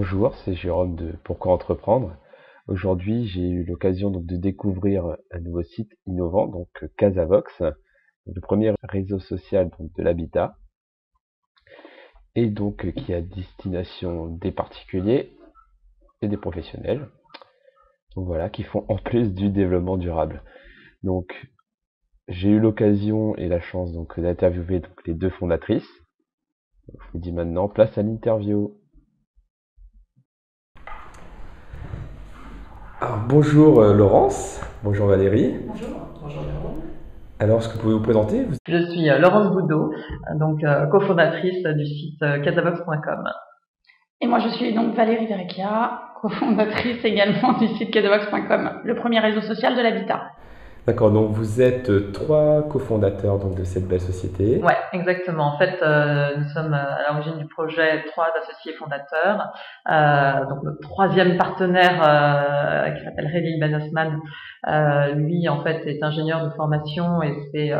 Bonjour, c'est Jérôme de Pourquoi Entreprendre. Aujourd'hui, j'ai eu l'occasion donc de découvrir un nouveau site innovant, donc Casavox, le premier réseau social donc de l'habitat, et donc qui est à destination des particuliers et des professionnels. Donc voilà, qui font en plus du développement durable. Donc j'ai eu l'occasion et la chance donc d'interviewer donc les deux fondatrices. Donc, je vous dis maintenant, place à l'interview. Alors, bonjour Laurence, bonjour Valérie. Bonjour, bonjour Jérôme. Alors, est-ce que vous pouvez vous présenter? Je suis Laurence Boudot, donc cofondatrice du site casavox.com. Et moi je suis donc Valérie Verrecchia, cofondatrice également du site casavox.com, le premier réseau social de l'habitat. D'accord, donc vous êtes trois cofondateurs donc, de cette belle société. Ouais, exactement. En fait, nous sommes à l'origine du projet trois associés fondateurs. Donc notre troisième partenaire, qui s'appelle Redil Ben Osman, lui en fait est ingénieur de formation et c'est,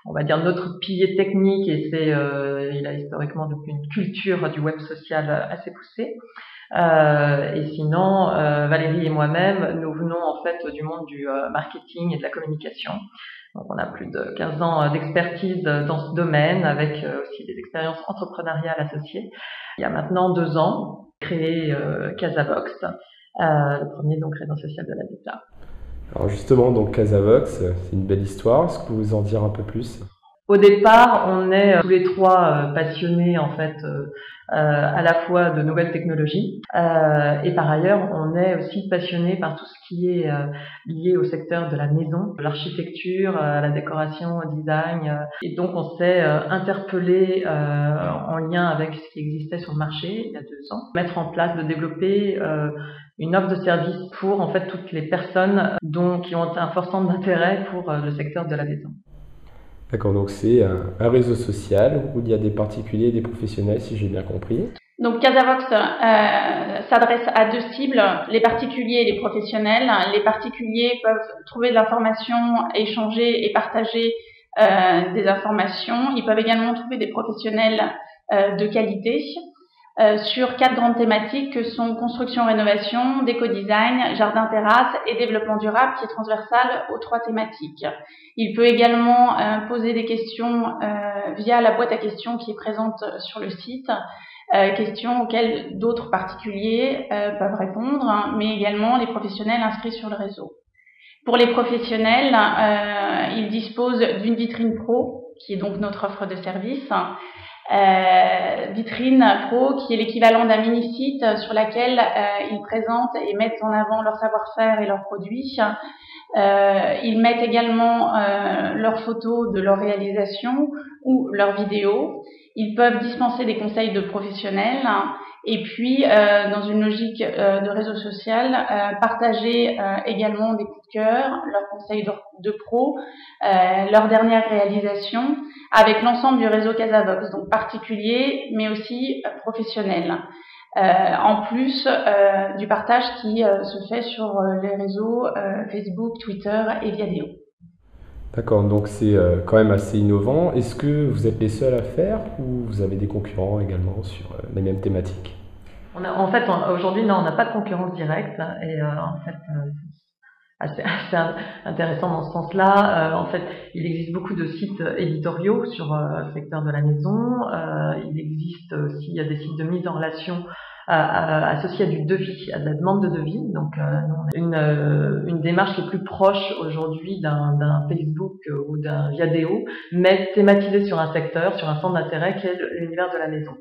on va dire, notre pilier technique et c'est, il a historiquement donc une culture du web social assez poussée. Et sinon, Valérie et moi-même, nous venons en fait du monde du marketing et de la communication. Donc, on a plus de 15 ans d'expertise dans ce domaine, avec aussi des expériences entrepreneuriales associées. Il y a maintenant 2 ans, créé Casavox, le premier donc réseau social de l'habitat. Alors justement, donc Casavox, c'est une belle histoire. Est-ce que vous pouvez en dire un peu plus? Au départ, on est tous les trois passionnés en fait à la fois de nouvelles technologies et par ailleurs, on est aussi passionnés par tout ce qui est lié au secteur de la maison, de l'architecture, la décoration, au design. Et donc, on s'est interpellé en lien avec ce qui existait sur le marché il y a 2 ans, mettre en place, de développer une offre de service pour en fait toutes les personnes qui ont un fort centre d'intérêt pour le secteur de la maison. D'accord, donc c'est un réseau social où il y a des particuliers et des professionnels, si j'ai bien compris. Donc Casavox s'adresse à 2 cibles, les particuliers et les professionnels. Les particuliers peuvent trouver de l'information, échanger et partager des informations. Ils peuvent également trouver des professionnels de qualité sur 4 grandes thématiques que sont construction-rénovation, déco-design, jardin-terrasse et développement durable qui est transversal aux 3 thématiques. Il peut également poser des questions via la boîte à questions qui est présente sur le site, questions auxquelles d'autres particuliers peuvent répondre, mais également les professionnels inscrits sur le réseau. Pour les professionnels, ils disposent d'une vitrine pro, qui est donc notre offre de service. Vitrine pro qui est l'équivalent d'un mini-site sur laquelle ils présentent et mettent en avant leur savoir-faire et leurs produits. Ils mettent également leurs photos de leur réalisation ou leurs vidéos. Ils peuvent dispenser des conseils de professionnels et puis, dans une logique de réseau social, partager également des coups de cœur, leurs conseils de pro, leurs dernières réalisations avec l'ensemble du réseau Casavox, donc particulier mais aussi professionnel. En plus du partage qui se fait sur les réseaux Facebook, Twitter et Viadeo. D'accord, donc c'est quand même assez innovant. Est-ce que vous êtes les seuls à faire ou vous avez des concurrents également sur les mêmes thématiques? En fait, aujourd'hui, non, on n'a pas de concurrence directe et en fait, assez intéressant dans ce sens-là. En fait, il existe beaucoup de sites éditoriaux sur le secteur de la maison. Il existe aussi, il y a des sites de mise en relation associés à du devis, à de la demande de devis. Donc, nous, on a une démarche qui est plus proche aujourd'hui d'un Facebook ou d'un Viadeo, mais thématisée sur un secteur, sur un centre d'intérêt qui est l'univers de la maison.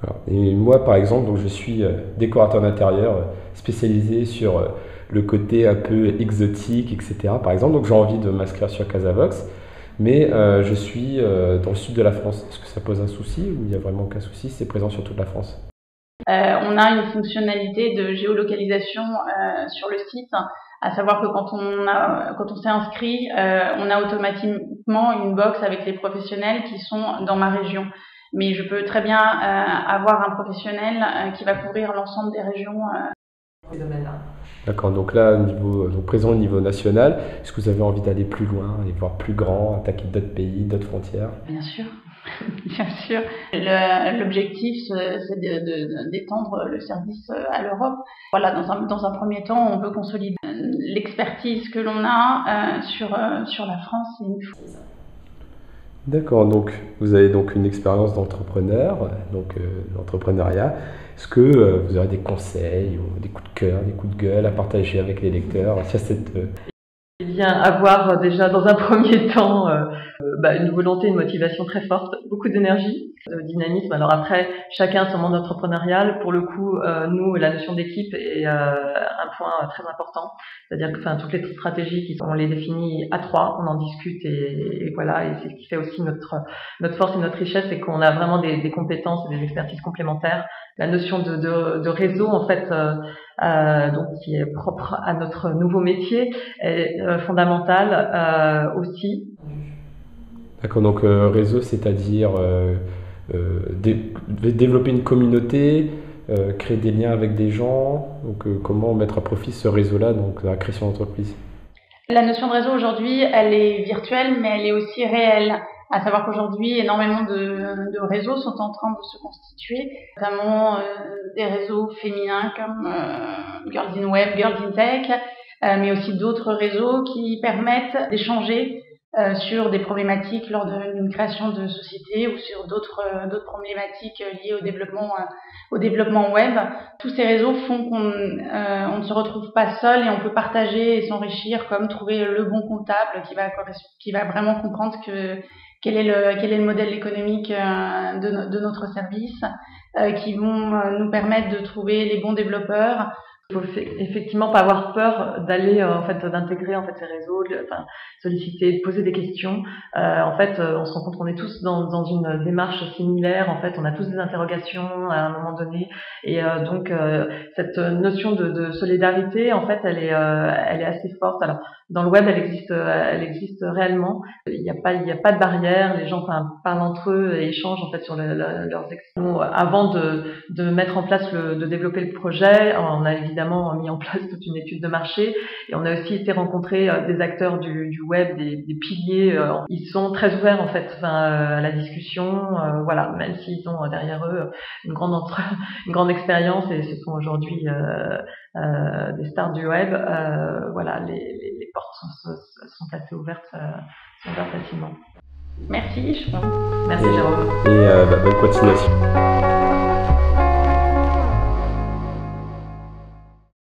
Alors, et moi, par exemple, donc je suis décorateur d'intérieur spécialisé sur le côté un peu exotique, etc. Par exemple, donc j'ai envie de m'inscrire sur Casavox, mais je suis dans le sud de la France. Est-ce que ça pose un souci ou il n'y a vraiment aucun souci? C'est présent sur toute la France. On a une fonctionnalité de géolocalisation sur le site, à savoir que quand on s'est inscrit, on a automatiquement une box avec les professionnels qui sont dans ma région. Mais je peux très bien avoir un professionnel qui va couvrir l'ensemble des régions. D'accord, donc là, donc présent au niveau national, est-ce que vous avez envie d'aller plus loin, aller voir plus grand, attaquer d'autres pays, d'autres frontières? Bien sûr. Bien sûr. L'objectif, c'est d'étendre le service à l'Europe. Voilà, dans un premier temps, on veut consolider l'expertise que l'on a sur la France et une fois. D'accord, donc vous avez donc une expérience d'entrepreneur, donc l'entrepreneuriat. Est-ce que vous aurez des conseils ou des coups de cœur, des coups de gueule à partager avec les lecteurs sur cette Eh bien, avoir déjà dans un premier temps une volonté, une motivation très forte, beaucoup d'énergie, de dynamisme. Alors après, chacun son monde entrepreneurial. Pour le coup, nous, la notion d'équipe est un point très important. C'est-à-dire que toutes les stratégies, on les définit à trois, on en discute et voilà. Et c'est ce qui fait aussi notre force et notre richesse, c'est qu'on a vraiment des compétences et des expertises complémentaires. La notion de réseau, en fait, donc qui est propre à notre nouveau métier, est fondamentale aussi. D'accord, donc réseau, c'est-à-dire développer une communauté, créer des liens avec des gens. Donc comment mettre à profit ce réseau-là, donc la création d'entreprise? La notion de réseau aujourd'hui, elle est virtuelle, mais elle est aussi réelle. À savoir qu'aujourd'hui, énormément de réseaux sont en train de se constituer, notamment des réseaux féminins comme Girls in Web, Girls in Tech, mais aussi d'autres réseaux qui permettent d'échanger sur des problématiques lors d'une création de société ou sur d'autres problématiques liées au développement web. Tous ces réseaux font qu'on ne se retrouve pas seul et on peut partager et s'enrichir, comme trouver le bon comptable qui va vraiment comprendre quel est le modèle économique de notre service, qui vont nous permettre de trouver les bons développeurs. Il faut effectivement pas avoir peur d'aller d'intégrer ces réseaux, solliciter, de poser des questions. On se rend compte qu'on est tous dans une démarche similaire. En fait, on a tous des interrogations à un moment donné, et donc cette notion de solidarité, en fait, elle est assez forte. Alors, dans le web, elle existe réellement. Il n'y a pas de barrière. Les gens parlent entre eux et échangent en fait sur leurs expériences. Avant de mettre en place de développer le projet, on a évidemment mis en place toute une étude de marché, et on a aussi été rencontrer des acteurs du web, des piliers. Ils sont très ouverts en fait à la discussion, voilà, même s'ils ont derrière eux une grande expérience, et ce sont aujourd'hui des stars du web. Voilà, les portes sont assez ouvertes, facilement. Merci, Merci Jérôme. Et bonne continuation.